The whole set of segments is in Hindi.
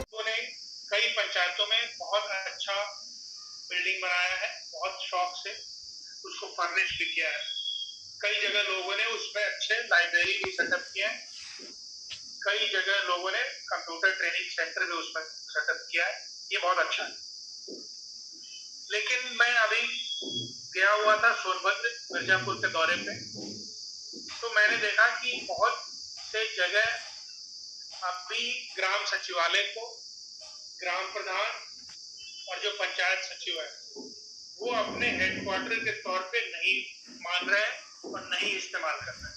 उन्होंने कई पंचायतों में बहुत अच्छा बिल्डिंग बनाया है, बहुत शौक से उसको फर्निश भी किया है। कई जगह लोगों ने उसमें अच्छे लाइब्रेरी भी सेटअप किया है, कई जगह लोगों ने कंप्यूटर ट्रेनिंग सेंटर भी उसमें सेटअप किया है। ये बहुत अच्छा है। लेकिन मैं अभी गया हुआ था सोनभद्र मिर्जापुर के दौरे पे, तो मैंने देखा कि बहुत से जगह अभी ग्राम सचिवालय को ग्राम प्रधान और जो पंचायत सचिव है वो अपने हेडक्वार्टर के तौर पे नहीं मान रहे हैं और नहीं इस्तेमाल कर रहे हैं।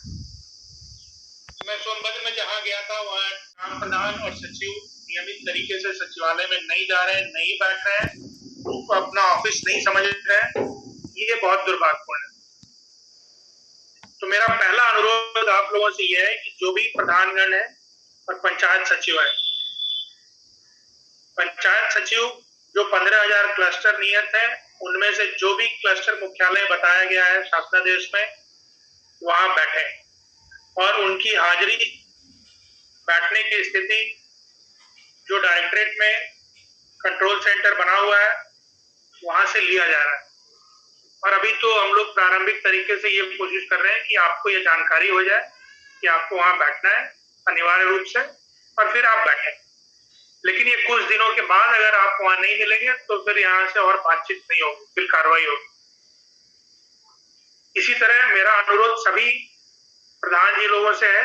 मैं सोनभद्र में जहां गया था वहां ग्राम प्रधान और सचिव नियमित तरीके से सचिवालय में नहीं जा रहे हैं, नहीं बैठ रहे हैं, उनको अपना ऑफिस नहीं समझ रहे हैं। ये बहुत दुर्भाग्यपूर्ण है। तो मेरा पहला अनुरोध आप लोगों से यह है कि जो भी प्रधानगण है और पंचायत सचिव है, पंचायत सचिव जो 15,000 क्लस्टर नियत है उनमें से जो भी क्लस्टर मुख्यालय बताया गया है शासनादेश में वहां बैठे और उनकी हाजिरी बैठने की स्थिति जो डायरेक्टरेट में कंट्रोल सेंटर बना हुआ है वहां से लिया जा रहा है। और अभी तो हम लोग प्रारंभिक तरीके से ये कोशिश कर रहे हैं कि आपको ये जानकारी हो जाए कि आपको वहां बैठना है अनिवार्य रूप से और फिर आप बैठें। लेकिन ये कुछ दिनों के बाद अगर आप वहां नहीं मिलेंगे तो फिर यहाँ से और बातचीत नहीं होगी, फिर कार्रवाई होगी। इसी तरह मेरा अनुरोध सभी प्रधान जी लोगों से है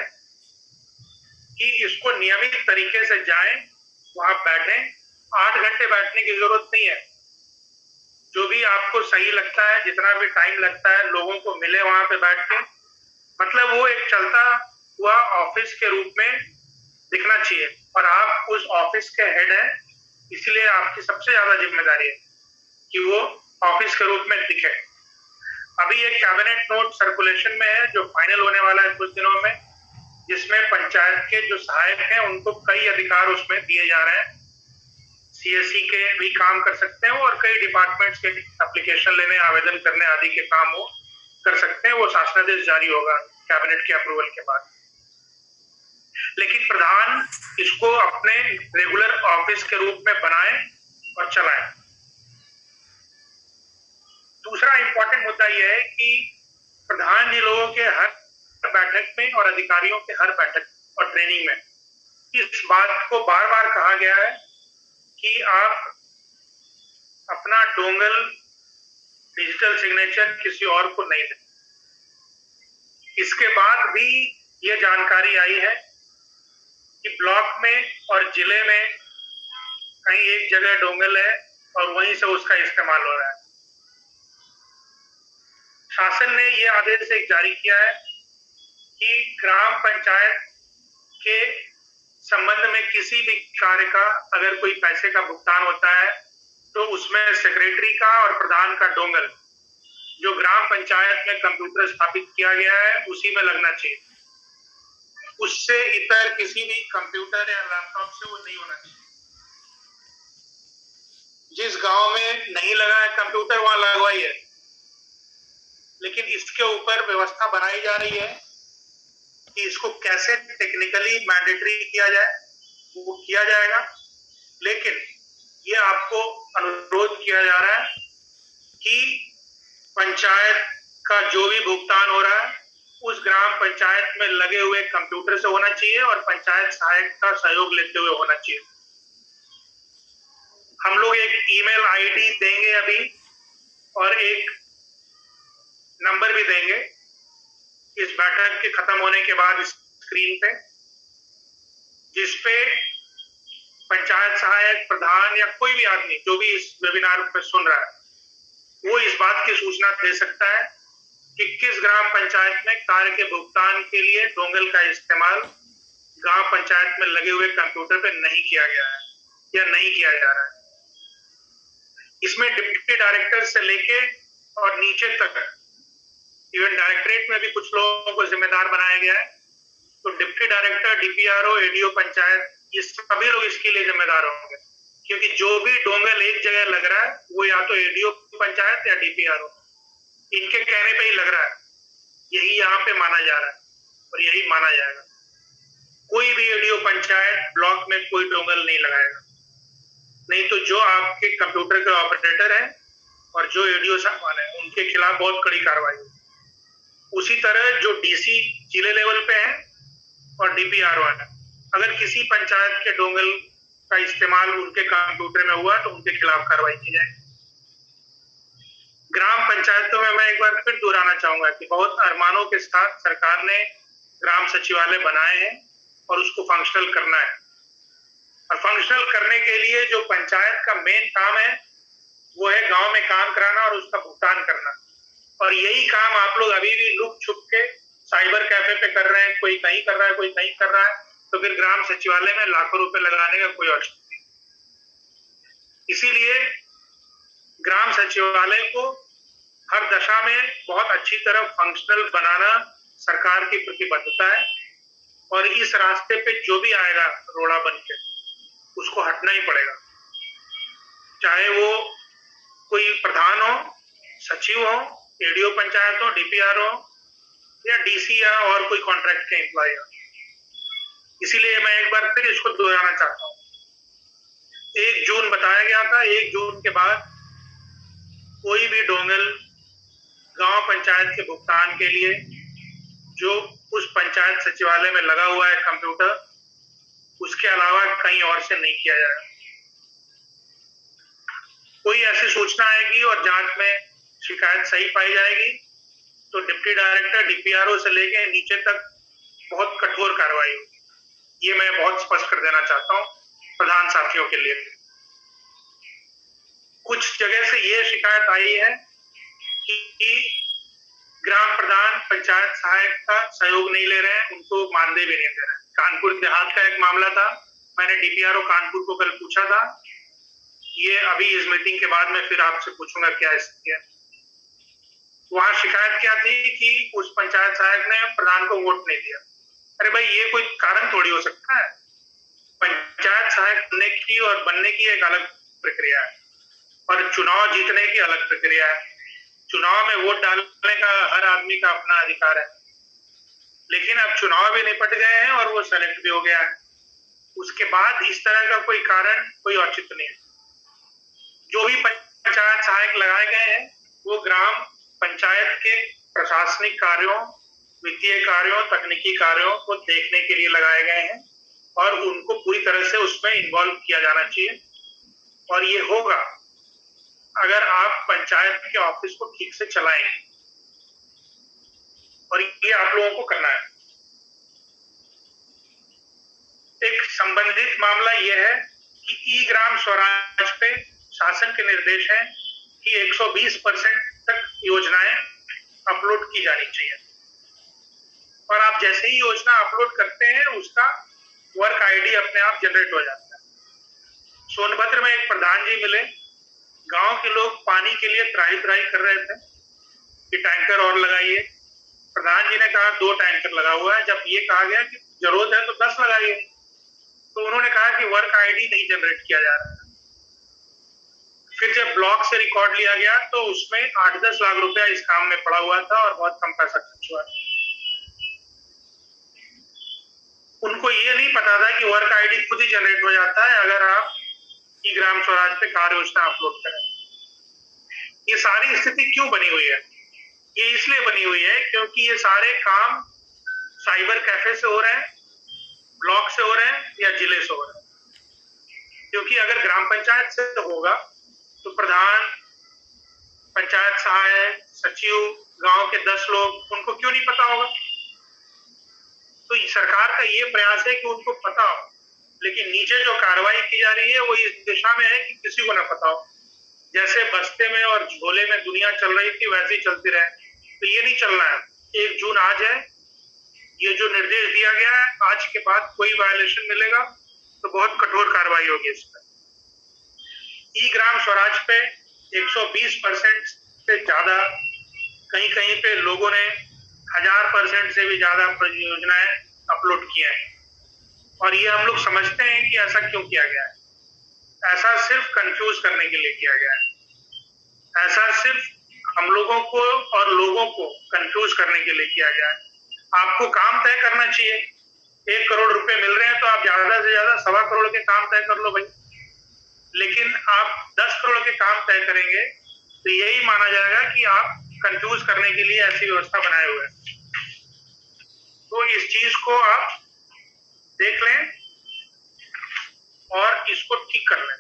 कि इसको नियमित तरीके से जाएं, वहां बैठें। 8 घंटे बैठने की जरूरत नहीं है, जो भी आपको सही लगता है, जितना भी टाइम लगता है लोगों को मिले वहां पे बैठ के, मतलब वो एक चलता हुआ ऑफिस के रूप में दिखना चाहिए और आप उस ऑफिस के हेड हैं, इसलिए आपकी सबसे ज्यादा जिम्मेदारी है कि वो ऑफिस के रूप में दिखे। अभी एक कैबिनेट नोट सर्कुलेशन में है जो फाइनल होने वाला है कुछ दिनों में, जिसमें पंचायत के जो सहायक हैं उनको कई अधिकार उसमें दिए जा रहे हैं। सीएससी के भी काम कर सकते हैं और कई डिपार्टमेंट्स के एप्लीकेशन लेने, आवेदन करने आदि के काम वो कर सकते हैं। वो शासनादेश जारी होगा कैबिनेट के अप्रूवल के बाद। लेकिन प्रधान इसको अपने रेगुलर ऑफिस के रूप में बनाए और चलाए। दूसरा इंपॉर्टेंट मुद्दा यह है कि प्रधान जी लोगों के हर बैठक में और अधिकारियों के हर बैठक और ट्रेनिंग में इस बात को बार बार कहा गया है कि आप अपना डोंगल डिजिटल सिग्नेचर किसी और को नहीं दें। इसके बाद भी ये जानकारी आई है कि ब्लॉक में और जिले में कहीं एक जगह डोंगल है और वहीं से उसका इस्तेमाल हो रहा है। शासन ने ये आदेश एक जारी किया है कि ग्राम पंचायत के संबंध में किसी भी कार्य का अगर कोई पैसे का भुगतान होता है तो उसमें सेक्रेटरी का और प्रधान का डोंगल जो ग्राम पंचायत में कंप्यूटर स्थापित किया गया है उसी में लगना चाहिए। उससे इतर किसी भी कंप्यूटर या लैपटॉप से वो नहीं होना चाहिए। जिस गांव में नहीं लगा है कंप्यूटर वहां लगवाइए, लेकिन इसके ऊपर व्यवस्था बनाई जा रही है कि इसको कैसे टेक्निकली मैंडेटरी किया जाए, वो किया जाएगा। लेकिन ये आपको अनुरोध किया जा रहा है कि पंचायत का जो भी भुगतान हो रहा है उस ग्राम पंचायत में लगे हुए कंप्यूटर से होना चाहिए और पंचायत सहायक का सहयोग लेते हुए होना चाहिए। हम लोग एक ईमेल आईडी देंगे अभी और एक नंबर भी देंगे इस बैठक के खत्म होने के बाद स्क्रीन पे, जिसपे पंचायत सहायक, प्रधान या कोई भी आदमी जो भी इस वेबिनार पे सुन रहा है वो इस बात की सूचना दे सकता है कि किस ग्राम पंचायत में कार्य के भुगतान के लिए डोंगल का इस्तेमाल ग्राम पंचायत में लगे हुए कंप्यूटर पे नहीं किया गया है या नहीं किया जा रहा है। इसमें डिप्टी डायरेक्टर से लेके और नीचे तक, इवन डायरेक्टरेट में भी कुछ लोगों को जिम्मेदार बनाया गया है। तो deputy director, DPRO, ADO panchayat, ये सभी लोग इसके लिए जिम्मेदार होंगे, क्योंकि जो भी डोंगल एक जगह लग रहा है वो या तो एडीओ पंचायत या डीपीआरओ, इनके कहने पे ही लग रहा है, यही यहाँ पे माना जा रहा है। और यही माना जाएगा। कोई भी एडीओ पंचायत ब्लॉक में कोई डोंगल नहीं लगाएगा, नहीं तो जो आपके कंप्यूटर के ऑपरेटर हैं और जो एडीओ साहब हैं उनके खिलाफ बहुत कड़ी कार्रवाई होगी। उसी तरह जो डीसी जिले लेवल पे है और डीपीआरओ है, अगर किसी पंचायत के डोंगल का इस्तेमाल उनके कंप्यूटर में हुआ तो उनके खिलाफ कार्रवाई की जाए। ग्राम पंचायतों में मैं एक बार फिर दोहराना चाहूंगा कि बहुत अरमानों के साथ सरकार ने ग्राम सचिवालय बनाए हैं और उसको फंक्शनल करना है। और फंक्शनल करने के लिए जो पंचायत का मेन काम है वो है गांव में काम कराना और उसका भुगतान करना। और यही काम आप लोग अभी भी लुक छुप के साइबर कैफे पे कर रहे हैं, कोई कहीं कर रहा है, कोई कहीं कर रहा है, तो फिर ग्राम सचिवालय में लाखों रुपए लगाने का कोई औचित्य नहीं। इसीलिए ग्राम सचिवालय को हर दशा में बहुत अच्छी तरह फंक्शनल बनाना सरकार की प्रतिबद्धता है। और इस रास्ते पे जो भी आएगा रोड़ा बन के उसको हटना ही पड़ेगा, चाहे वो कोई प्रधान हो, सचिव हो, एडीओ पंचायत हो, डीपीआरओ या डीसी या और कोई कॉन्ट्रैक्ट के एम्प्लॉय हो। इसीलिए मैं एक बार फिर इसको दोहराना चाहता हूँ। 1 जून बताया गया था, 1 जून के बाद कोई भी डोंगल गांव पंचायत के भुगतान के लिए जो उस पंचायत सचिवालय में लगा हुआ है कंप्यूटर, उसके अलावा कहीं और से नहीं किया जाएगा। कोई ऐसी सूचना आएगी और जांच में शिकायत सही पाई जाएगी तो डिप्टी डायरेक्टर डीपीआरओ से लेके नीचे तक बहुत कठोर कार्रवाई होगी। ये मैं बहुत स्पष्ट कर देना चाहता हूँ प्रधान साथियों के लिए। कुछ जगह से ये शिकायत आई है कि ग्राम प्रधान पंचायत सहायक का सहयोग नहीं ले रहे हैं, उनको मानदेय भी नहीं दे रहे हैं। कानपुर देहात का एक मामला था, मैंने डीपीआरओ कानपुर को कल पूछा था। ये अभी इस मीटिंग के बाद में फिर आपसे पूछूंगा क्या स्थिति है। वहां शिकायत क्या थी कि उस पंचायत सहायक ने प्रधान को वोट नहीं दिया। अरे भाई, ये कोई कारण थोड़ी हो सकता है। पंचायत सहायक बनने की और बनने की एक अलग प्रक्रिया है और चुनाव जीतने की अलग प्रक्रिया है। चुनाव में वोट डालने का हर आदमी का अपना अधिकार है, लेकिन अब चुनाव भी निपट गए हैं और वो सेलेक्ट भी हो गया है। उसके बाद इस तरह का कोई कारण, कोई औचित्य नहीं है। जो भी पंचायत सहायक लगाए गए हैं वो ग्राम पंचायत के प्रशासनिक कार्यों, वित्तीय कार्यों, तकनीकी कार्यों को देखने के लिए लगाए गए हैं और उनको पूरी तरह से उसमें इन्वॉल्व किया जाना चाहिए। और ये होगा अगर आप पंचायत के ऑफिस को ठीक से चलाएंगे, और ये आप लोगों को करना है। एक संबंधित मामला यह है कि ई ग्राम स्वराज पे शासन के निर्देश है कि 120% तक योजनाएं अपलोड की जानी चाहिए। और आप जैसे ही योजना अपलोड करते हैं उसका वर्क आईडी अपने आप जनरेट हो जाता है। सोनभद्र में एक प्रधान जी मिले, गांव के लोग पानी के लिए त्राही त्राही कर रहे थे कि टैंकर और लगाइए। प्रधान जी ने कहा 2 टैंकर लगा हुआ है। जब ये कहा गया कि जरूरत है तो 10 लगाइए, तो उन्होंने कहा कि वर्क आईडी नहीं जनरेट किया जा रहा है। फिर जब ब्लॉक से रिकॉर्ड लिया गया तो उसमें 8-10 लाख रुपया इस काम में पड़ा हुआ था और बहुत कम पैसा खर्च हुआ। उनको ये नहीं पता था कि वर्क आईडी खुद ही जनरेट हो जाता है अगर आप ई ग्राम स्वराज पे कार्य योजना अपलोड करें। ये सारी स्थिति क्यों बनी हुई है? ये इसलिए बनी हुई है क्योंकि ये सारे काम साइबर कैफे से हो रहे हैं, ब्लॉक से हो रहे हैं या जिले से हो रहे हैं। क्योंकि अगर ग्राम पंचायत से होगा तो प्रधान, पंचायत सहायक, सचिव, गांव के 10 लोग, उनको क्यों नहीं पता होगा? तो सरकार का ये प्रयास है कि उनको पता हो, लेकिन नीचे जो कार्रवाई की जा रही है वो इस दिशा में है कि किसी को ना पता हो। जैसे बस्ते में और झोले में दुनिया चल रही थी वैसे ही चलती रहे, तो ये नहीं चलना है। 1 जून आज है, ये जो निर्देश दिया गया है, आज के बाद कोई वायलेशन मिलेगा तो बहुत कठोर कार्रवाई होगी इस पर। ई ग्राम स्वराज पे 120% से ज्यादा, कहीं कहीं पे लोगों ने 1000% से भी ज्यादा परियोजनाएं अपलोड किए हैं। और ये हम लोग समझते हैं कि ऐसा क्यों किया गया है। ऐसा सिर्फ कंफ्यूज करने के लिए किया गया है। ऐसा सिर्फ हम लोगों को और लोगों को कंफ्यूज करने के लिए किया गया है। आपको काम तय करना चाहिए। 1 करोड़ रुपए मिल रहे हैं तो आप ज्यादा से ज्यादा 1.25 करोड़ के काम तय कर लो भाई। लेकिन आप 10 करोड़ के काम तय करेंगे तो यही माना जाएगा कि आप कंफ्यूज करने के लिए ऐसी व्यवस्था बनाए हुए हैं। तो इस चीज को आप देख लें और इसको ठीक कर लें।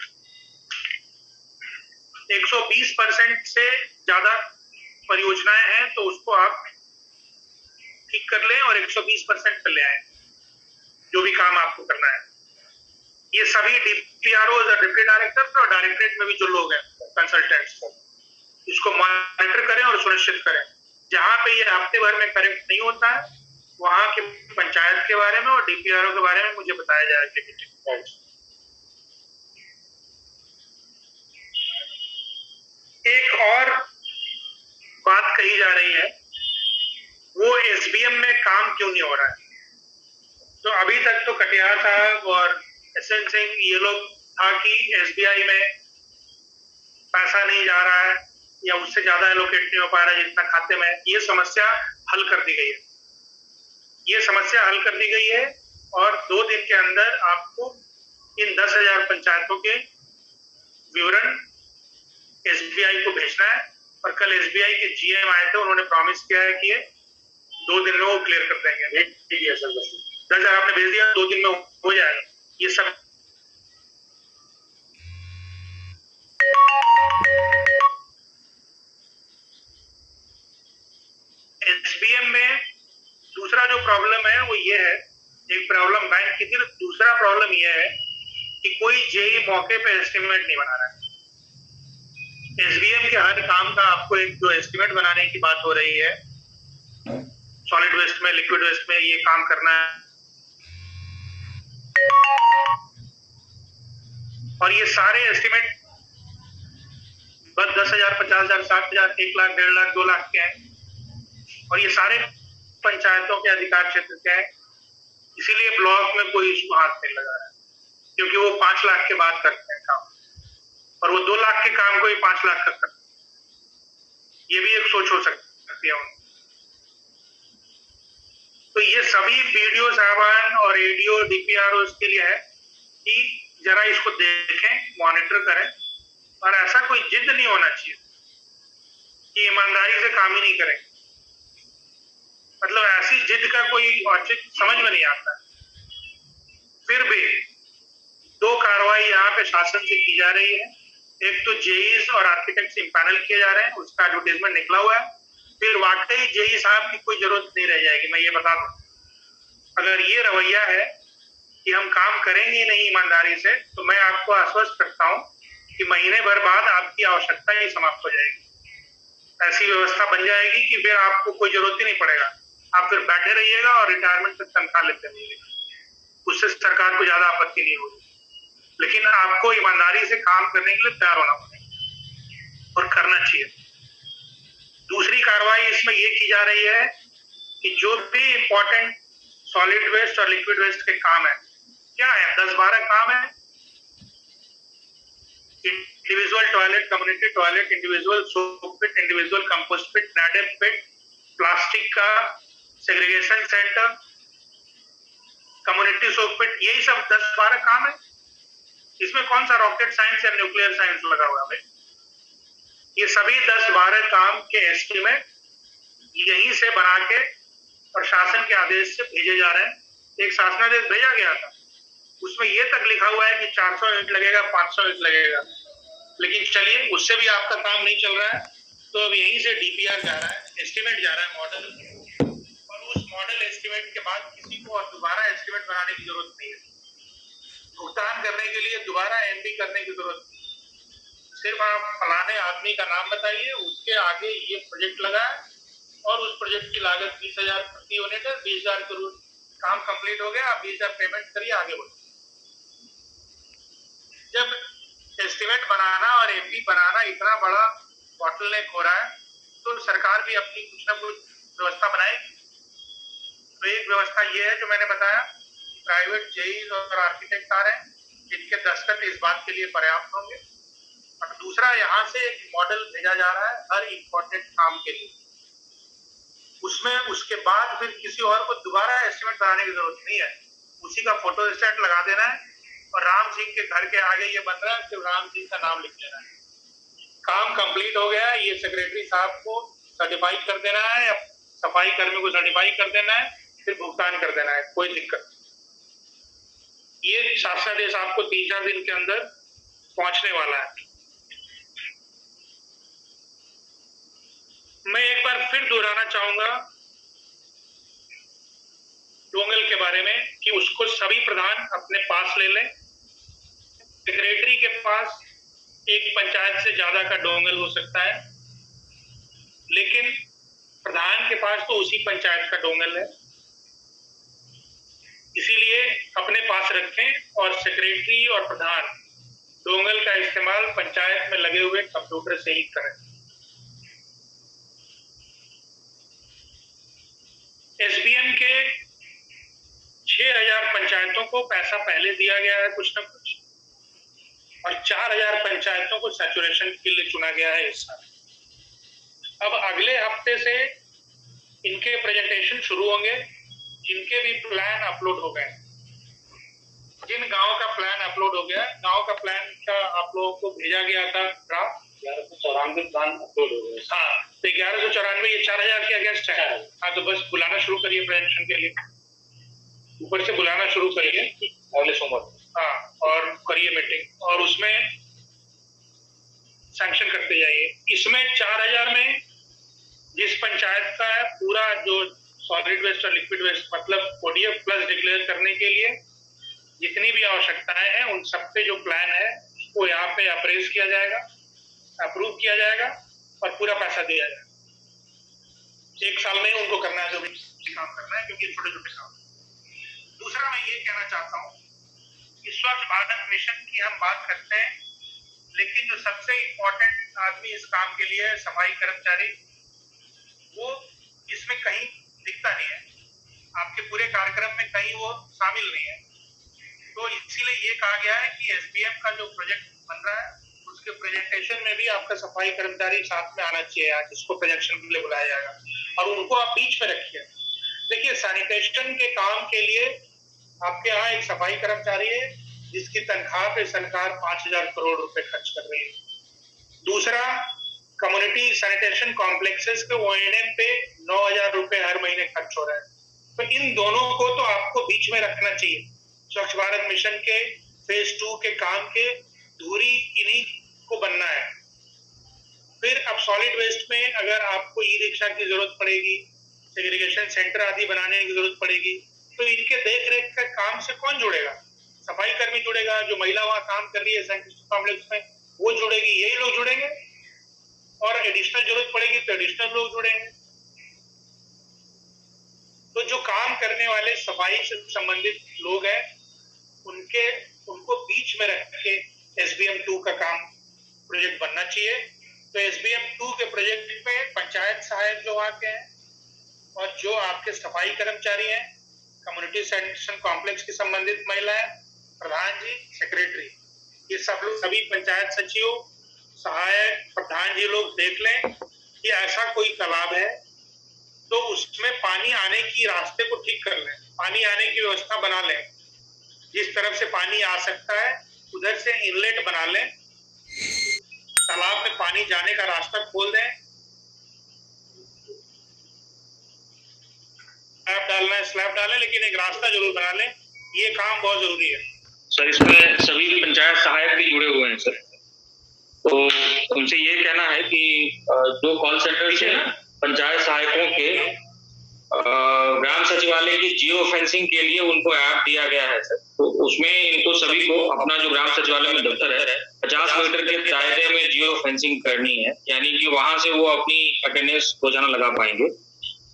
120% से ज्यादा परियोजनाएं हैं तो उसको आप ठीक कर लें और 120% पे ले आए जो भी काम आपको करना है। ये सभी डीपीआरओ, डिप्टी डायरेक्टर और डायरेक्टरेट में भी जो लोग हैं कंसल्टेंट्स, इसको मॉनिटर करें और सुनिश्चित करें। जहां पे ये हफ्ते भर में करेक्ट नहीं होता है वहां के पंचायत के बारे में और डीपीआरओ के बारे में मुझे बताया जाए। एक और बात कही जा रही है, वो एसबीएम में काम क्यों नहीं हो रहा है। तो अभी तक तो कटियार साहब और एसएन सिंह ये लोग था कि एसबीआई में पैसा नहीं जा रहा है या उससे ज्यादा एलोकेट नहीं हो पा रहा है जितना खाते में। ये समस्या हल कर दी गई है, ये समस्या हल कर दी गई है और 2 दिन के अंदर आपको इन 10,000 पंचायतों के विवरण एसबीआई को भेजना है। और कल एसबीआई के जीएम आए थे, उन्होंने प्रॉमिस किया है कि ये 2 दिन में वो क्लियर कर देंगे। 10,000 आपने भेज दिया, 2 दिन में हो जाएगा ये सब। एसबीएम में दूसरा जो प्रॉब्लम है वो ये है, एक प्रॉब्लम बैंक की थी, दूसरा प्रॉब्लम ये है कि कोई जेई मौके पे एस्टिमेट नहीं बना रहा है। एसबीएम के हर काम का आपको एक जो एस्टिमेट बनाने की बात हो रही है, सॉलिड वेस्ट में, लिक्विड वेस्ट में ये काम करना है और ये सारे एस्टिमेट बस 10,000, 50,000, 60,000, 1 लाख, 1.5 लाख, 2 लाख के हैं और ये सारे पंचायतों के अधिकार क्षेत्र के हैं। इसीलिए ब्लॉक में कोई इसको हाथ नहीं लगा रहा है क्योंकि वो 5 लाख के बाद करते हैं काम और वो 2 लाख के काम को ही 5 लाख का करते हैं। ये भी एक सोच हो सकती है। तो ये सभी बीडीओ साहबान और एडीओ, डीपीआरओ के लिए है कि जरा इसको देखें, मॉनिटर करें और ऐसा कोई जिद नहीं होना चाहिए कि ईमानदारी से काम ही नहीं करें। मतलब ऐसी जिद का कोई औचित्य समझ में नहीं आता। फिर भी 2 कार्रवाई यहाँ पे शासन से की जा रही है। एक तो जेईस और आर्किटेक्ट्स इम्पैनल किए जा रहे हैं, उसका एडवर्टाइजमेंट निकला हुआ है। फिर वाकई जेई साहब की कोई जरूरत नहीं रह जाएगी, मैं ये बता दूं। अगर ये रवैया है कि हम काम करेंगे नहीं ईमानदारी से, तो मैं आपको आश्वस्त करता हूं कि महीने भर बाद आपकी आवश्यकता ही समाप्त हो जाएगी। ऐसी व्यवस्था बन जाएगी कि फिर आपको कोई जरूरत ही नहीं पड़ेगा, आप फिर बैठे रहिएगा और रिटायरमेंट तक तनख्वाह लेते रहिएगा, उससे सरकार को ज्यादा आपत्ति नहीं होगी। लेकिन आपको ईमानदारी से काम करने के लिए तैयार होना पड़ेगा और करना चाहिए। दूसरी कार्रवाई इसमें ये की जा रही है कि जो भी इंपॉर्टेंट सॉलिड वेस्ट और लिक्विड वेस्ट के काम है, क्या है, 10-12 काम है। Individual toilet, community toilet, individual soap pit, individual compost pit, नैडर पिट, प्लास्टिक का segregation centre, community soap pit, यही सब 10-12 काम है। इसमें कौन सा रॉकेट साइंस या न्यूक्लियर साइंस लगा हुआ है? ये सभी 10-12 काम के एस्टिमेट यहीं से बना के और शासन के आदेश से भेजे जा रहे हैं। एक शासनादेश भेजा गया था, उसमें ये तक लिखा हुआ है कि 400 यूनिट लगेगा, 500 यूनिट लगेगा, लेकिन चलिए उससे भी आपका काम नहीं चल रहा है। तो अब यहीं से डीपीआर जा रहा है, एस्टिमेट जा रहा है, मॉडल, और उस मॉडल एस्टिमेट के बाद किसी को और दोबारा एस्टिमेट बनाने की जरूरत नहीं है। भुगतान करने के लिए दोबारा एमपी करने की जरूरत नहीं। सिर्फ आप फलाने आदमी का नाम बताइए, उसके आगे ये प्रोजेक्ट लगा है और उस प्रोजेक्ट की लागत 20,000 प्रति यूनिट है, 20,000 करोड़, काम कंप्लीट हो गया, आप 20,000 पेमेंट करिए, आगे बढ़ो। जब एस्टिमेट बनाना और एमपी बनाना इतना बड़ा बॉटलनेक हो रहा है, तो सरकार भी अपनी कुछ ना कुछ व्यवस्था बनाएगी। तो एक व्यवस्था ये है जो मैंने बताया, प्राइवेट जेईस और आर्किटेक्ट आ रहे हैं जिनके दस्तखत इस बात के लिए पर्याप्त होंगे। और दूसरा, यहाँ से एक मॉडल भेजा जा रहा है हर इम्पोर्टेंट काम के लिए। उसमें उसके बाद फिर किसी और को दोबारा एस्टिमेट बनाने की जरूरत नहीं है, उसी का फोटो स्टेट लगा देना है और राम सिंह के घर के आगे ये बन रहा है, सिर्फ राम सिंह का नाम लिख देना है, काम कंप्लीट हो गया। ये सेक्रेटरी साहब को सर्टिफाई कर देना है या सफाई कर्मी को सर्टिफाई कर देना है, फिर भुगतान कर देना है, कोई दिक्कत। ये शासनादेश आपको 3-4 दिन के अंदर पहुंचने वाला है। मैं एक बार फिर दोहराना चाहूंगा डोंगल के बारे में कि उसको सभी प्रधान अपने पास ले लें। सेक्रेटरी के पास एक पंचायत से ज्यादा का डोंगल हो सकता है, लेकिन प्रधान के पास तो उसी पंचायत का डोंगल है, इसीलिए अपने पास रखें और सेक्रेटरी और प्रधान डोंगल का इस्तेमाल पंचायत में लगे हुए कंप्यूटर से ही करें। एसबीएम के 6000 पंचायतों को पैसा पहले दिया गया है कुछ न कुछ, और 4000 पंचायतों को सैचुरेशन के लिए चुना गया है इस साल। अब अगले हफ्ते से इनके प्रेजेंटेशन शुरू होंगे, जिनके भी प्लान अपलोड हो गए। जिन गांव का प्लान अपलोड हो गया, गांव का प्लान का आप लोगों को भेजा गया था ड्राफ्ट, 1194 प्लान अपलोड हो गए। हाँ, तो 1194 ये 4000 के अगेंस्ट है। हाँ, तो बस बुलाना शुरू करिए प्रेजेंटेशन के लिए, ऊपर से बुलाना शुरू करिए अगले सोमवार। हाँ, और करिए मीटिंग और उसमें सैंक्शन करते जाइए। इसमें 4000 में जिस पंचायत का है पूरा जो सॉलिड वेस्ट और लिक्विड वेस्ट मतलब ओडीएफ प्लस डिक्लेयर करने के लिए जितनी भी आवश्यकताएं हैं, उन सब पे जो प्लान है वो यहाँ पे अप्रेज किया जाएगा, अप्रूव किया जाएगा और पूरा पैसा दिया जाएगा। 1 साल में उनको करना है जो भी काम करना है, क्योंकि छोटे छोटे काम। दूसरा मैं ये कहना चाहता हूँ कि स्वच्छ भारत मिशन की हम बात करते हैं, लेकिन जो सबसे इम्पोर्टेंट आदमी इस काम के लिए है सफाई कर्मचारी, वो इसमें कहीं दिखता नहीं है, आपके पूरे कार्यक्रम में कहीं वो शामिल नहीं है। तो इसीलिए ये कहा गया है कि एसबीएम का जो प्रोजेक्ट बन रहा है उसके प्रेजेंटेशन में भी आपका सफाई कर्मचारी साथ में आना चाहिए, आज जिसको प्रोजेक्शन के लिए बुलाया जाएगा, और उनको आप बीच में रखिए। देखिए, सैनिटेशन के काम के लिए आपके यहाँ एक सफाई कर्मचारी है जिसकी तनख्वाह पे सरकार 5000 करोड़ रुपए खर्च कर रही है। दूसरा, कम्युनिटी सैनिटेशन कॉम्प्लेक्सेस के ओएनएम पे 9000 रुपए हर महीने खर्च हो रहा है। तो इन दोनों को तो आपको बीच में रखना चाहिए। स्वच्छ भारत मिशन के फेज 2 के काम के धुरी इन्हीं को बनना है। फिर अब सॉलिड वेस्ट में अगर आपको ई रिक्शा की जरूरत पड़ेगी, सेग्रीगेशन सेंटर आदि बनाने की जरूरत पड़ेगी, तो इनके देख रेख का काम से कौन जुड़ेगा? सफाई कर्मी जुड़ेगा, जो महिला वहां काम कर रही है सैनिटेशन कॉम्प्लेक्स में वो जुड़ेगी, यही लोग जुड़ेंगे, और एडिशनल जरूरत पड़ेगी तो एडिशनल लोग जुड़ेंगे। तो जो काम करने वाले सफाई से संबंधित लोग हैं उनको बीच में रख के एसबीएम 2 का काम प्रोजेक्ट बनना चाहिए। तो एसबीएम 2 के प्रोजेक्ट में पंचायत सहायक जो वहां के हैं और जो आपके सफाई कर्मचारी हैं, कम्युनिटी सैनिटेशन कॉम्प्लेक्स की संबंधित महिलाएं, प्रधान जी, सेक्रेटरी, ये सब लोग सभी पंचायत सचिव, सहायक, प्रधान जी लोग देख लें कि ऐसा कोई तालाब है तो उसमें पानी आने की रास्ते को ठीक कर लें, पानी आने की व्यवस्था बना लें। जिस तरफ से पानी आ सकता है उधर से इनलेट बना लें, तालाब में पानी जाने का रास्ता खोल दें। स्लैब डालें, लेकिन एक रास्ता जरूर बना लें। ये काम बहुत जरूरी है सर। इसमें सभी पंचायत सहायक भी जुड़े हुए हैं सर, तो उनसे ये कहना है कि जो कॉल सेंटर से पंचायत सहायकों के ग्राम सचिवालय की जियो फेंसिंग के लिए उनको ऐप दिया गया है सर, तो उसमें इनको सभी को अपना जो ग्राम सचिवालय में दफ्तर है 50 मीटर के दायरे में जियो फेंसिंग करनी है, यानी कि वहां से वो अपनी अटेंडेंस रोजाना लगा पाएंगे।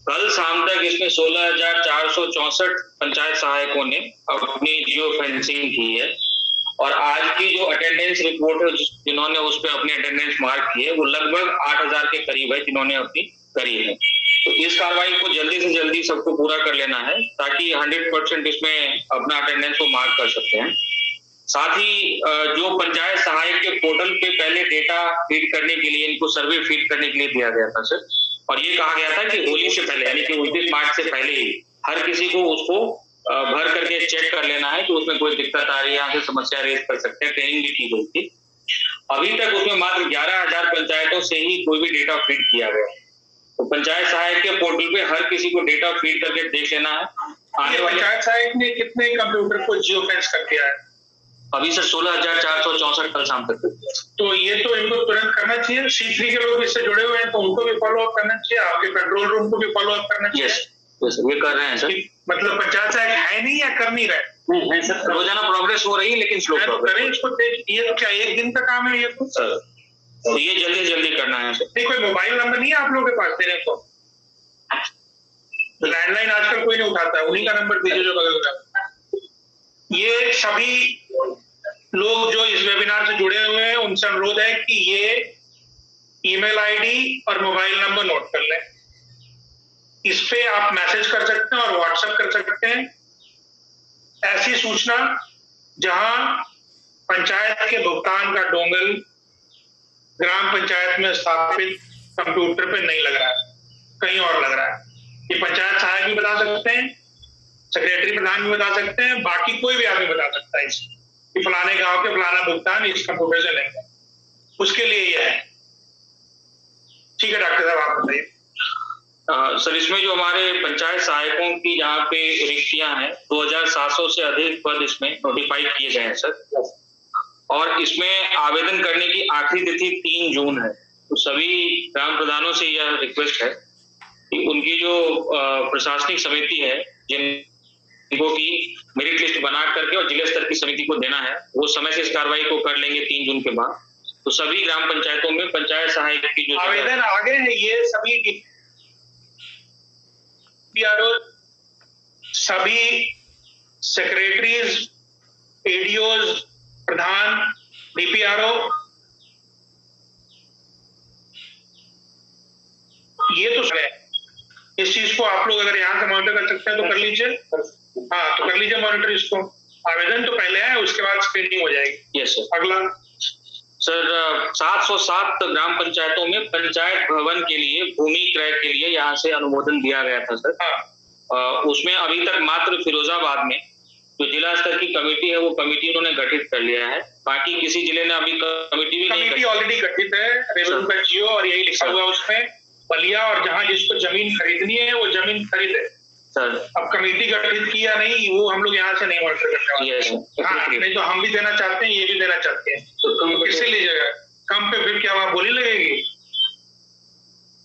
कल शाम तक इसमें 16,464 पंचायत सहायकों ने अपनी जियो फेंसिंग की है, और आज की जो अटेंडेंस रिपोर्ट है जिन्होंने उस पर अपनी अटेंडेंस मार्क की है वो लगभग 8000 के करीब है जिन्होंने अपनी करी है। तो इस कार्रवाई को जल्दी से जल्दी सबको पूरा कर लेना है ताकि 100% इसमें अपना अटेंडेंस को मार्क कर सकते हैं। साथ ही जो पंचायत सहायक के पोर्टल पे पहले डेटा फीड करने के लिए, इनको सर्वे फीड करने के लिए दिया गया था सर, और ये कहा गया था कि होली से पहले यानी कि 29 मार्च से पहले ही हर किसी को उसको भर करके चेक कर लेना है कि उसमें कोई दिक्कत आ रही है, यहाँ से समस्या रेज कर सकते हैं। ट्रेनिंग भी की गई थी। अभी तक उसमें मात्र 11,000 पंचायतों से ही कोई भी डेटा फीड किया गया। तो पंचायत सहायक के पोर्टल पे हर किसी को डेटा फीड करके देख लेना है। आने वाले पंचायत सहायक ने कितने कंप्यूटर को जियो फेंस कर दिया है? अभी सर 16,464 कल शाम तक। तो ये तो इनको तुरंत करना चाहिए। C3 के लोग इससे जुड़े हुए हैं तो उनको भी फॉलो अप करना चाहिए, आपके कंट्रोल रूम को भी फॉलो अप करना चाहिए। ये कर रहे हैं सर। मतलब पंचायत सहायक है नहीं या कर नहीं रहे? नहीं सर, रोजाना प्रोग्रेस हो रही है लेकिन स्लो प्रोग्रेस। करें इसको। ये तो क्या एक दिन का काम है ये तो? सर तो ये जल्दी करना है सर। नहीं, कोई मोबाइल नंबर नहीं है आप लोगों के पास देने को? लैंडलाइन आजकल कोई नहीं उठाता है, उन्हीं का नंबर दीजिए जो बगल का। ये सभी लोग जो इस वेबिनार से जुड़े हुए हैं उनसे अनुरोध है कि ये ईमेल आईडी और मोबाइल नंबर नोट कर लें। इस पे आप मैसेज कर सकते हैं और व्हाट्सएप कर सकते हैं। ऐसी सूचना जहां पंचायत के भुगतान का डोंगल ग्राम पंचायत में स्थापित कंप्यूटर पे नहीं लग रहा है, कहीं और लग रहा है। ये पंचायत सहायक भी बता सकते हैं, सेक्रेटरी प्रधान भी बता सकते हैं, बाकी कोई भी आदमी बता सकता है कि फलाने गांव के फलाना भुगतान इस कंप्यूटर से नहीं है। उसके लिए यह है। ठीक है डॉक्टर साहब, आप बताइए। सर इसमें जो हमारे पंचायत सहायकों की जहाँ पे रिक्तियां हैं 2,700 से अधिक पद इसमें नोटिफाई किए गए हैं सर। और इसमें आवेदन करने की आखिरी तिथि 3 जून है। तो सभी ग्राम प्रधानों से यह रिक्वेस्ट है कि उनकी जो प्रशासनिक समिति है जिनको की मेरिट लिस्ट बना करके और जिला स्तर की समिति को देना है, वो समय से इस कार्रवाई को कर लेंगे 3 जून के बाद। तो सभी ग्राम पंचायतों में पंचायत सहायक की जो आवेदन आगे है, ये सभी सभी सेक्रेटरीज, एडीओज, प्रधान, डीपीआरओ, ये तो है। इस चीज को आप लोग अगर यहाँ से मॉनिटर कर सकते हैं तो कर लीजिए। हाँ, तो कर लीजिए मॉनिटर इसको। आवेदन तो पहले है, उसके बाद स्क्रीनिंग हो जाएगी। Yes sir. अगला सर 707 ग्राम पंचायतों में पंचायत भवन के लिए भूमि क्रय के लिए यहाँ से अनुमोदन दिया गया था सर। हाँ। उसमें अभी तक मात्र फिरोजाबाद में जो जिला स्तर की कमेटी है वो कमेटी उन्होंने गठित कर लिया है। बाकी किसी जिले ने अभी कमेटी भी नहीं। कमेटी ऑलरेडी गठित है, रेवेन्यू का जियो, और यही लिखा हुआ है उसमें बलिया, और जहाँ जिसको जमीन खरीदनी है वो जमीन खरीदे सर। अब कमेटी गठित की या नहीं वो हम लोग यहाँ से नहीं मॉनिटर करने वाले। हाँ, नहीं तो हम भी देना चाहते हैं, ये भी देना चाहते हैं। तो किससे लीजिएगा? कम पे फिर क्या वहां बोली लगेगी?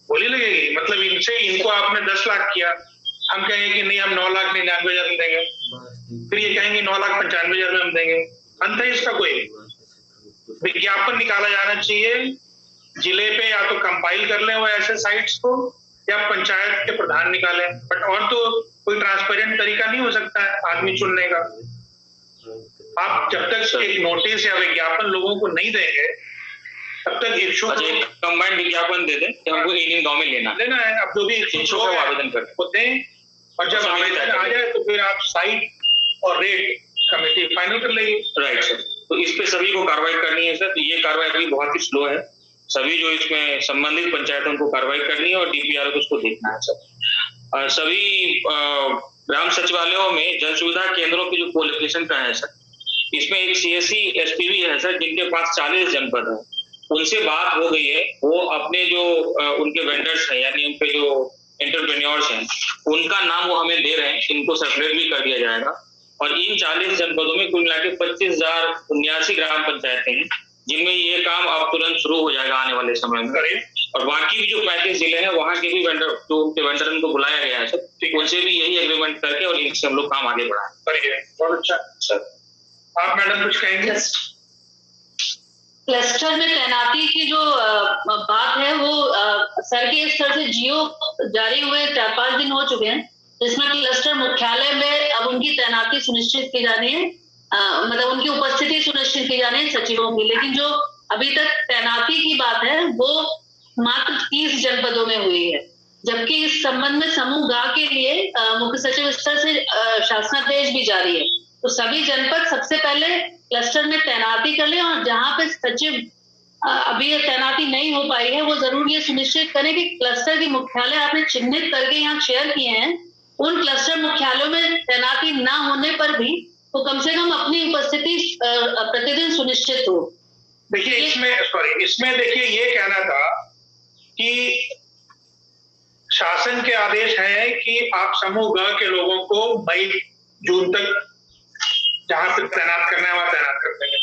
बोली लगेगी मतलब इनसे, इनको आपने 10 लाख किया, हम कहेंगे कि नहीं हम 9,99,000 में देंगे, फिर ये कहेंगे 9,95,000 में हम देंगे। अंत है इसका कोई? विज्ञापन निकाला जाना चाहिए जिले पे, या तो कंपाइल कर लें वो ऐसे साइट्स को, या पंचायत के प्रधान निकालें। बट और तो कोई ट्रांसपेरेंट तरीका नहीं हो सकता है आदमी चुनने का। आप जब तक एक नोटिस या विज्ञापन लोगों को नहीं देंगे तब तक इच्छुक कंबाइंड विज्ञापन दे दें कि हमको इन गांव में लेना है। अब जो भी इच्छुक है आवेदन करते हैं, और जब आवेदन आ जाए तो फिर आप साइट और रेट कमेटी फाइनल कर लेगी। Right sir. तो इस पे सभी को कार्रवाई करनी है सर। तो ये कार्रवाई अभी बहुत ही स्लो है। सभी जो इसमें संबंधित पंचायतों को कार्रवाई करनी है और डीपीआर को उसको देखना है सर। सभी ग्राम सचिवालयों में जन सुविधा केंद्रों की जो कोलोकेशन का है सर, इसमें एक CSC SPV है सर जिनके पास 40 जनपद है। उनसे बात हो गई है, वो अपने जो उनके वेंडर्स हैं यानी उनके जो एंटरप्रेन्योर्स हैं उनका नाम वो हमें दे रहे हैं। इनको सर्कुलेट भी कर दिया जाएगा। और इन 40 जनपदों में कुल मिला के 25,079 ग्राम पंचायतें हैं जिनमें ये काम अब तुरंत शुरू हो जाएगा आने वाले समय में। और बाकी भी जो 35 जिले हैं वहाँ के भी वेंडर, जो उनके वेंडर उनको बुलाया गया है सर, उनसे भी यही एग्रीमेंट करके और इनसे हम लोग काम आगे बढ़ाएं। बहुत अच्छा सर। आप मैडम कुछ कहेंगे? क्लस्टर में तैनाती की जो बात है वो सर के स्तर से जियो जारी हुए 4-5 दिन हो चुके हैं, जिसमें क्लस्टर मुख्यालय में अब उनकी तैनाती सुनिश्चित की जानी है, मतलब उनकी उपस्थिति सुनिश्चित की जानी है सचिवों की। लेकिन जो अभी तक तैनाती की बात है वो मात्र 30 जनपदों में हुई है, जबकि इस संबंध में समूह गा के लिए मुख्य सचिव स्तर से शासनादेश भी जारी है। तो सभी जनपद सबसे पहले क्लस्टर में तैनाती कर ले, और जहां पे सचिव अभी ये तैनाती नहीं हो पाई है, वो जरूर ये सुनिश्चित करें कि क्लस्टर की मुख्यालय आपने चिन्हित करके यहाँ शेयर किए हैं, उन क्लस्टर मुख्यालयों में तैनाती ना होने पर भी तो कम से कम अपनी उपस्थिति प्रतिदिन सुनिश्चित हो। देखिए इसमें देखिए ये कहना था कि शासन के आदेश है कि आप समूह ग के लोगों को मई जून तक जहां पर तैनात करना है वहां तैनात कर देंगे।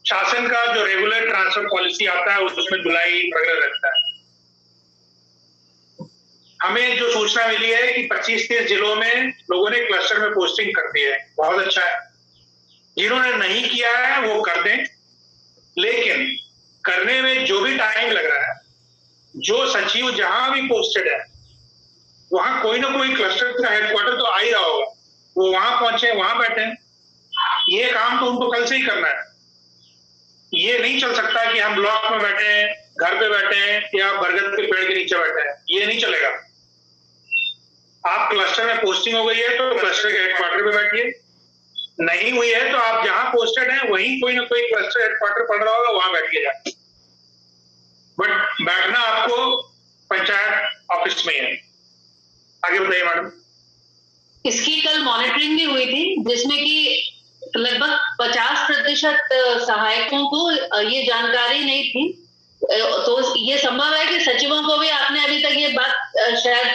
शासन का जो रेगुलर ट्रांसफर पॉलिसी आता है उसमें जुलाई वगैरह रहता है। हमें जो सूचना मिली है कि 25-30 जिलों में लोगों ने क्लस्टर में पोस्टिंग कर दी है, बहुत अच्छा है। जिन्होंने नहीं किया है वो कर दें, लेकिन करने में जो भी टाइम लग रहा है, जो सचिव जहां भी पोस्टेड है वहां कोई ना कोई क्लस्टर का हेडक्वार्टर तो आ ही रहा होगा, वो वहां पहुंचे, वहां बैठे। ये काम तो उनको कल से ही करना है। ये नहीं चल सकता कि हम ब्लॉक में बैठे हैं, घर पे बैठे हैं या बरगद के पेड़ के नीचे बैठे हैं, ये नहीं चलेगा। आप क्लस्टर में पोस्टिंग हो गई है तो क्लस्टर के हेडक्वार्टर पे बैठिए, नहीं हुई है तो आप जहां पोस्टेड हैं वहीं कोई ना कोई क्लस्टर हेडक्वार्टर पड़ रहा होगा, वहां बैठिएगा। बट बैठना आपको पंचायत ऑफिस में है। आगे बताइए मैडम। इसकी कल मॉनिटरिंग भी हुई थी, जिसमें कि लगभग 50% सहायकों को ये जानकारी नहीं थी। तो ये संभव है कि सचिवों को भी आपने अभी तक ये बात शायद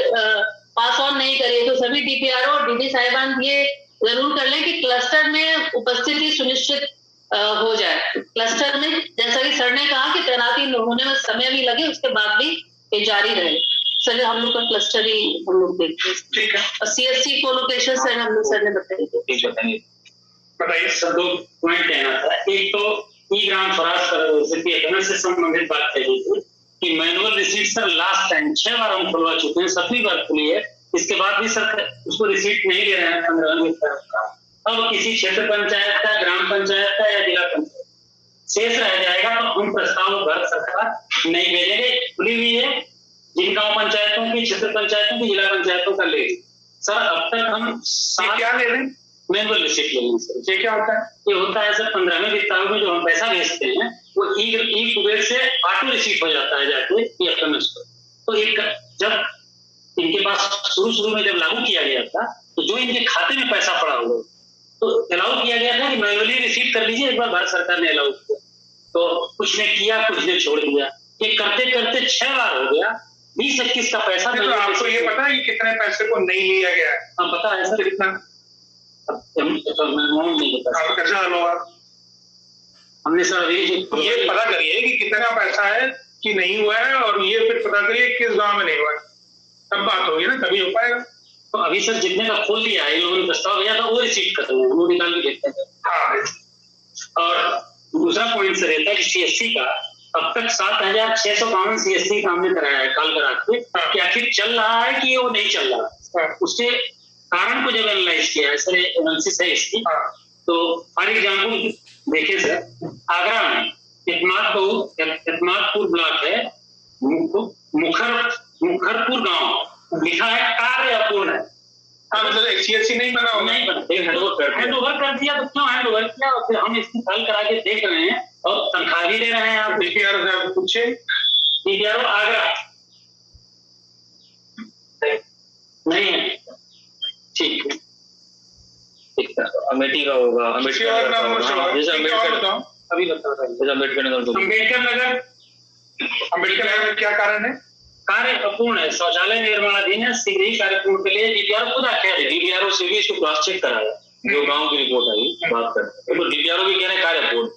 पास ऑन नहीं करी है, तो सभी डीपीआरओ और डीडी साहिबान ये जरूर कर लें कि क्लस्टर में उपस्थिति सुनिश्चित हो जाए। क्लस्टर में जैसा कि सर ने कहा कि तैनाती होने में समय भी लगे, उसके बाद भी ये जारी रहे। सर हम लोग का क्लस्टर ही हम लोग देखते हैं। ठीक है। और सीएससी को लोकेशन सर हम लोग सर ने बताइए। बताइए सर, 2 पॉइंट कहना था। एक तो ई ग्राम स्वराज से संबंधित बात कही थी कि manual receipt sir last time 6 बार हम खुलवा चुके हैं, 7वीं बार खुली है, इसके बाद भी सर उसको रिसीट नहीं ले रहे हैं 15वीं तरफ का। अब किसी क्षेत्र पंचायत का, ग्राम पंचायत का या जिला पंचायत शेष रह जाएगा तो हम प्रस्ताव घर सरकार नहीं भेजेंगे। खुली हुई है, जिन गांव पंचायतों की, क्षेत्र पंचायतों की, जिला पंचायतों का ले सर। अब तक हम क्या ले रहे हैं? मैनुअल रिसीट ले लेंगे सर। ये क्या होता है? ये होता है सर 15वें वित्ताव में जो हम पैसा भेजते हैं वो ई कुबेर से ऑटो रिसीट हो जाता है जाके एफएमएस पर। तो एक जब इनके पास शुरू में जब लागू किया गया था तो जो इनके खाते में पैसा पड़ा हुआ तो अलाउ किया गया था कि मैनुअली रिसीट कर लीजिए। एक बार भारत सरकार ने अलाउ किया तो कुछ ने किया, कुछ ने छोड़ दिया। ये करते करते 6 बार हो गया। 20-21 का पैसा। तो आपको ये पता है कि कितने पैसे को नहीं लिया गया है? हाँ पता है सर। कितना? कैसा हाल होगा? हमने सर अभी ये पता करिए कि कितना पैसा है कि नहीं हुआ है, और ये फिर पता करिए किस गांव में नहीं हुआ है, तब बात होगी ना, तभी हो पाएगा। तो अभी सर जितने का खोल लिया है, इन लोगों ने प्रस्ताव भेजा था वो रिसीट कर रहे हैं, वो निकाल के देखते हैं। हाँ। और दूसरा पॉइंट सर रहता है कि सीएससी का अब तक 7,652 सीएससी का हमने कराया है कॉल करा के कि आखिर चल रहा है कि वो नहीं चल रहा है। उसके कारण को जब एनालाइज किया है सर, एनालिसिस है इसकी। तो फॉर एग्जाम्पल देखिए सर, आगरा में इतमादपुर ब्लॉक है, मुखरपुर गांव लिखा है कार्य अपूर्ण है। हाँ, मतलब सीएससी नहीं बना होगा। नहीं बना, हैंड ओवर कर दिया। तो क्यों हैंड ओवर किया? और फिर हम इसकी फाइल करा के देख रहे हैं और तनख्वाह भी दे रहे हैं। आप डीपीआरओ साहब पूछे, डीपीआरओ आगरा नहीं है। ठीक है, अमेठी का होगा, अमेठी और नाम जैसे अम्बेडकर, अभी बता रहा हूँ। अम्बेडकर नगर क्या कारण है? कार्य अपूर्ण है, शौचालय निर्माणाधीन है, शीघ्र ही कार्य पूर्ण के लिए डीपीआरओ खुद आख्या है। डीपीआरओ से भी इसको क्रॉस चेक कराया, जो गांव की रिपोर्ट आई बात करते हैं, तो डीपीआरओ भी कह रहे हैं कार्य अपूर्ण।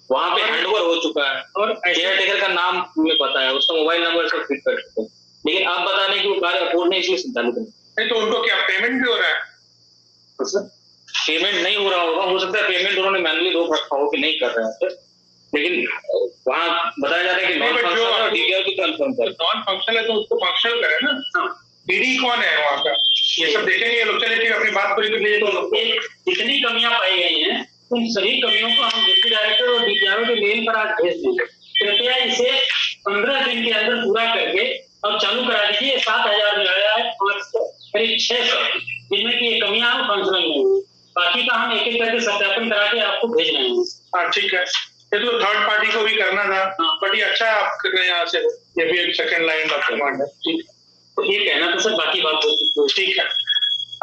वहां पे हैंडओवर हो चुका है और केयर टेकर का नाम हमें पता है, उसका मोबाइल नंबर सब फिट कर चुके हैं, लेकिन आप बता रहे कि वो कार्य अपूर्ण है, इसलिए संचालित नहीं। तो उनको क्या पेमेंट भी हो रहा है? पेमेंट नहीं हो रहा होगा, हो सकता है पेमेंट उन्होंने मैनुअली रोक रखा हो कि नहीं कर रहे हैं, लेकिन वहाँ बताया जा रहा है कि नॉन फंक्शनल और डीपीआर की कंफर्म कर। नॉन फंक्शनल है तो उसको फंक्शनल करे ना। डीडी कौन है वहाँ का, ये सब देखेंगे ये लोग। चलिए अपनी बात पूरी कर लीजिए। तो जितनी कमियां पाई गई हैं उन सभी कमियों को हम डिप्टी डायरेक्टर और डीपीआरओ के मेल पर आज भेज देंगे। कृपया इसे 15 दिन के अंदर पूरा करके अब चालू करा दीजिए। 7,000 में आया है, करीब 600, जिनमें की ये कमियां हम फंक्शनल में हुई। बाकी का हम एक एक करके सत्यापन करा के आपको भेज रहे हैं। हाँ ठीक है, ये तो थर्ड पार्टी को भी करना था, बट ये अच्छा है आप कर रहे हैं यहाँ से, ये भी एक सेकंड लाइन ऑफ कमांड है। ठीक, तो ये कहना तो सर, बाकी बात होती। ठीक है,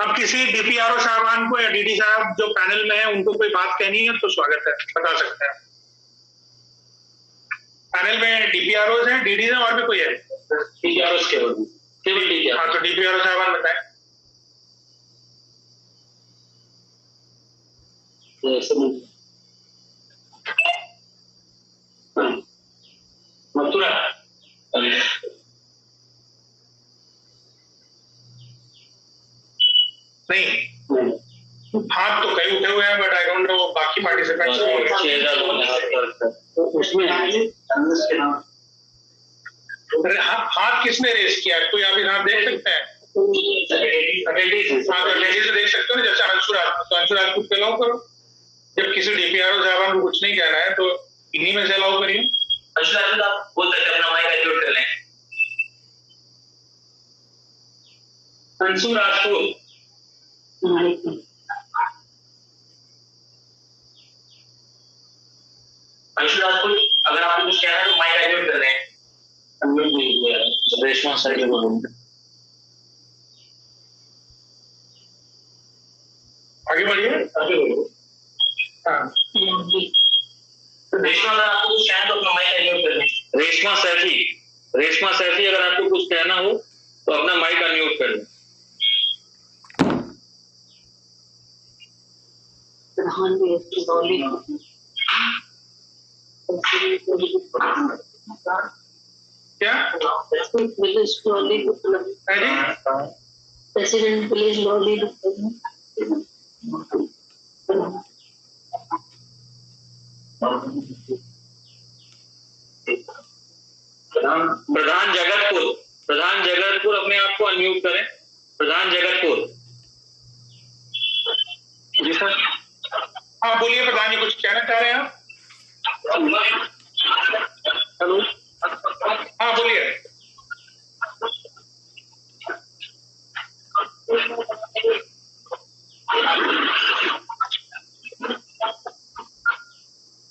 अब किसी डीपीआरओ साहबान को या डीडी साहब जो पैनल में है उनको कोई बात कहनी है तो स्वागत है, बता सकते हैं। पैनल में डीपीआरओ हैं, डीडी हैं, और भी कोई है? डीपीआरओ केवल डीपीआरओ। हाँ, तो डीपीआरओ साहबान बताएं। मथुरा नहीं, हाथ तो कई उठे हुए हैं, बट आई डोंट नो बाकी पार्टिसिपेंट्स उसमें हाथ किसने रेस किया? कोई आप यहाँ देख सकते हैं? हाँ, तो लेडीज देख सकते हो ना, जैसे अंशुराज, तो अंशुराज को अलाउ करो। जब किसी डीपीआरओ साहबान को कुछ नहीं कहना है तो इन्हीं में से अलाउ करिए। अंशुराज आप बोल सकते हैं, अपना माइक एडजस्ट कर लें। अंशु राजपूत। अंशु राजपूत, अगर आपको कुछ कहना है तो माइक एडजस्ट कर लें। रेशमा सर के बोलूंगा, आगे बढ़िए, आगे बढ़िए। हाँ, रेशमा अगर आपको कुछ कहना है तो अपना माइक एडजस्ट कर लें। रेशमा सैफी अगर आपको कुछ कहना हो तो अपना माइक अनम्यूट कर लें। क्या प्रेसिडेंट विलेज लॉली प्रधान जगतपुर अपने आप को अनम्यूट करें। प्रधान जगतपुर। जी सर। हाँ बोलिए प्रधान जी, कुछ कहना चाह रहे हैं आप? हेलो, हाँ बोलिए।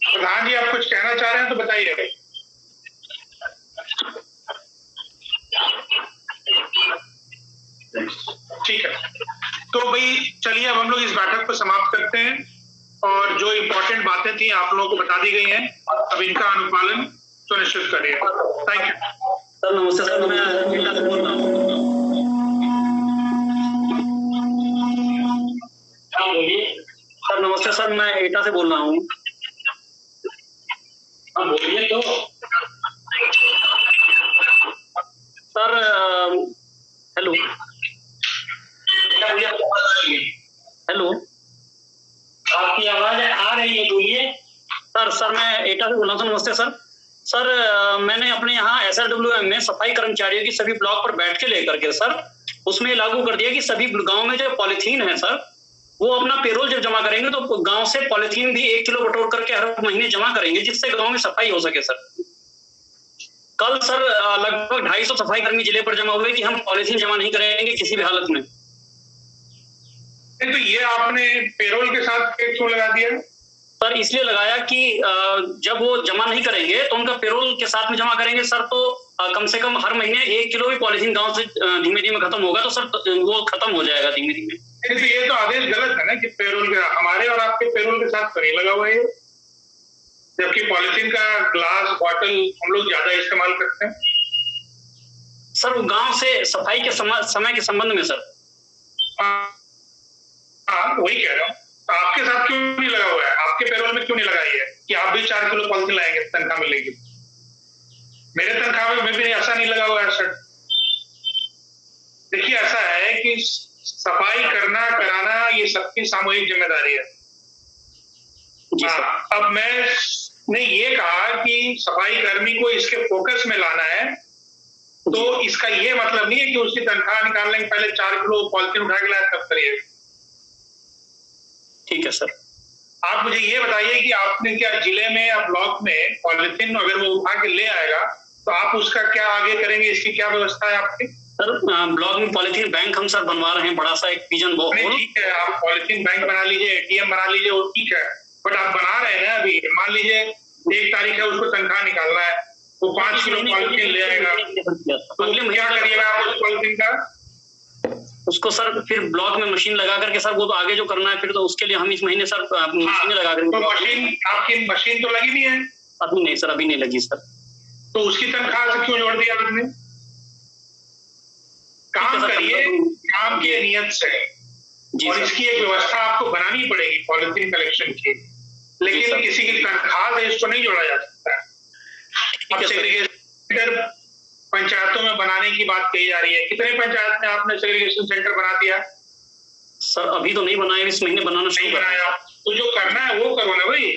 प्रधान जी आप कुछ कहना चाह रहे हैं तो बताइए। ठीक है, तो भाई चलिए अब हम लोग इस बैठक को समाप्त करते हैं, और जो इम्पोर्टेंट बातें थी आप लोगों को बता दी गई हैं, अब इनका अनुपालन सुनिश्चित करिए। Thank you sir. नमस्ते सर, मैं एटा से बोल रहा हूँ। हाँ बोलिए सर। नमस्ते सर, मैं एटा से बोल रहा हूँ। हाँ बोलिए तो सर। हेलो हेलो, आपकी आवाज आ रही है, बोलिए सर। मैं एटा से बोल रहा हूँ। नमस्ते सर। सर मैंने अपने यहाँ SRWM में सफाई कर्मचारियों की सभी ब्लॉक पर बैठ के लेकर के सर उसमें लागू कर दिया कि सभी गांव में जो पॉलिथीन है सर, वो अपना पेरोल जब जमा करेंगे तो गांव से पॉलिथीन भी 1 किलो बटोर करके हर महीने जमा करेंगे, जिससे गांव में सफाई हो सके सर। कल सर लगभग 250 सफाई कर्मी जिले पर जमा हुए कि हम पॉलिथीन जमा नहीं करेंगे किसी भी हालत में। तो ये आपने पेरोल के साथ क्यों लगा दिया सर? इसलिए लगाया कि जब वो जमा नहीं करेंगे तो उनका पेरोल के साथ में जमा करेंगे सर, तो कम से कम हर महीने 1 किलो भी पॉलिथीन गांव से धीमे धीमे खत्म होगा, तो सर वो खत्म हो जाएगा धीमे धीमे। तो ये तो आदेश गलत है ना कि पेरोल के हमारे और आपके पेरोल के साथ तो नहीं लगा हुआ है, जबकि पॉलिथीन का ग्लास बॉटल हम लोग ज्यादा इस्तेमाल करते हैं सर। वो गांव से सफाई के समय के संबंध में सर। हाँ वही कह रहा हूँ, तो आपके साथ क्यों नहीं लगा हुआ है? आपके पेरोल में क्यों नहीं लगाई है कि आप भी 4 किलो पॉलिथीन लाएंगे, तनख्वाह मिलेगी? मेरे तनख्वाह में भी ऐसा नहीं लगा हुआ है सर। देखिए ऐसा है कि सफाई करना कराना ये सबकी सामूहिक जिम्मेदारी है। हाँ, अब मैंने ये कहा कि सफाई कर्मी को इसके फोकस में लाना है, तो इसका ये मतलब नहीं है कि उसकी तनख्वाह निकालने के पहले 4 किलो पॉलिथीन उठा के लाए तब करिए। ठीक है सर। आप मुझे ये बताइए कि आपने क्या जिले में या ब्लॉक में पॉलिथीन अगर वो उठा के ले आएगा तो आप उसका क्या आगे करेंगे? इसकी क्या व्यवस्था है आपकी? सर ब्लॉक में पॉलिथीन बैंक हम सर बनवा रहे हैं, बड़ा सा एक पिजन बॉक्स। ठीक है, आप पॉलिथीन बैंक बना लीजिए, ATM बना लीजिए, वो ठीक है, बट आप बना रहे हैं अभी। मान लीजिए 1 तारीख है, उसको तनख्वाह निकालना है, वो 5 किलो पॉलिथीन ले आएगा, तो क्या करिएगा आप उस पॉलिथीन का? उसको सर फिर ब्लॉक में मशीन लगा करके सर वो तो आगे जो करना है फिर तो उसके लिए हम इस महीने सर मशीन लगा करके। तो मशीन, आपकी मशीन तो लगी नहीं है? अभी नहीं सर, अभी नहीं लगी सर। तो उसकी तनख्वाह से क्यों जोड़ दिया आपने? काम करिए काम की नियत से, और इसकी एक व्यवस्था आपको बनानी पड़ेगी पॉलिथीन कलेक्शन की, लेकिन किसी की तनख्वाह से इसको नहीं जोड़ा जा सकता है। अब सेग्रीगेशन सेंटर पंचायतों में बनाने की बात कही जा रही है, कितने पंचायत में आपने सेग्रीगेशन सेंटर बना दिया? सर अभी तो नहीं बनाया, इस महीने बनाना शुरू बनाया, तो जो करना है वो करो ना भाई।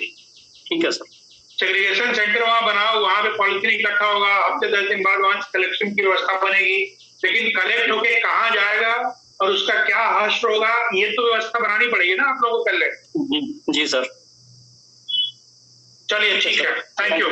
ठीक है सर। सेग्रीगेशन सेंटर वहां बनाओ, वहां पे पॉलिथीन इकट्ठा होगा, हफ्ते 10 दिन बाद वहां कलेक्शन की व्यवस्था बनेगी, लेकिन कलेक्ट होके कहाँ जाएगा और उसका क्या हश्र होगा, ये तो व्यवस्था बनानी पड़ेगी ना आप लोगों को पहले। जी सर। चलिए ठीक है, थैंक यू।